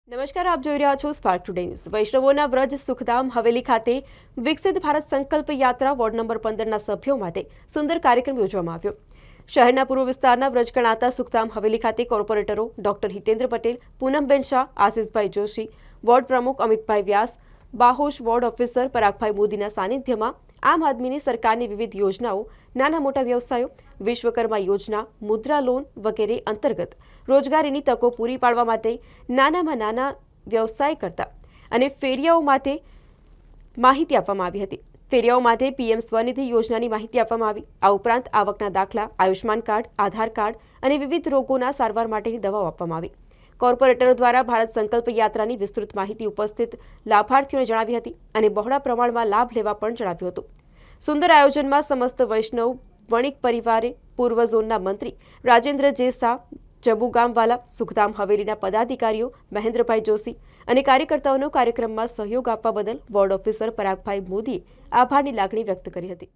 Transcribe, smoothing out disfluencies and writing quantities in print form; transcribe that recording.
નમસ્કાર, આપ જોઈ રહ્યા છો સ્પાર્ક ટુડે ન્યૂઝ। વૈષ્ણવોના વ્રજ સુખધામ હવેલી ખાતે વિકસિત ભારત સંકલ્પ યાત્રા વોર્ડ નંબર 15ના સભ્યો માટે સુંદર કાર્યક્રમ યોજવામાં આવ્યો। શહેરના પૂર્વ વિસ્તારના વ્રજ ગણાતા સુખધામ હવેલી ખાતે કોર્પોરેટરો ડોક્ટર હિતેન્દ્ર પટેલ, પૂનમબેન શાહ, આશિષભાઈ જોશી, વોર્ડ પ્રમુખ અમિતભાઈ વ્યાસ, બાહોશ વોર્ડ ઓફિસર પરાગભાઈ મોદીના સાનિધ્યમાં આમ આદમીની સરકારની વિવિધ યોજનાઓ, નાના મોટા વ્યવસાયો, વિશ્વકર્મા યોજના, મુદ્રા લોન વગેરે અંતર્ગત રોજગારીની તકો પૂરી પાડવા માટે નાનામાં નાના વ્યવસાય કરતા અને ફેરિયાઓ માટે માહિતી આપવામાં આવી હતી। ફેરિયાઓ માટે પીએમ સ્વનિધિ યોજનાની માહિતી આપવામાં આવી। આ ઉપરાંત આવકના દાખલા, આયુષ્માન કાર્ડ, આધાર કાર્ડ અને વિવિધ રોગોના સારવાર માટેની દવાઓ આપવામાં આવી। કોર્પોરેટરો દ્વારા ભારત સંકલ્પ યાત્રાની વિસ્તૃત માહિતી ઉપસ્થિત લાભાર્થીઓને જણાવી હતી અને બહોળા પ્રમાણમાં લાભ લેવા પણ જણાવ્યું હતું। સુંદર આયોજનમાં સમસ્ત વૈષ્ણવ વણિક પરિવારે પૂર્વ ઝોનના મંત્રી રાજેન્દ્ર જે શાહ, જબુગામવાલા, સુખધામ હવેલીના પદાધિકારીઓ મહેન્દ્રભાઈ જોશી અને કાર્યકર્તાઓનો કાર્યક્રમમાં સહયોગ આપવા બદલ વોર્ડ ઓફિસર પરાગભાઈ મોદીએ આભારની લાગણી વ્યક્ત કરી હતી।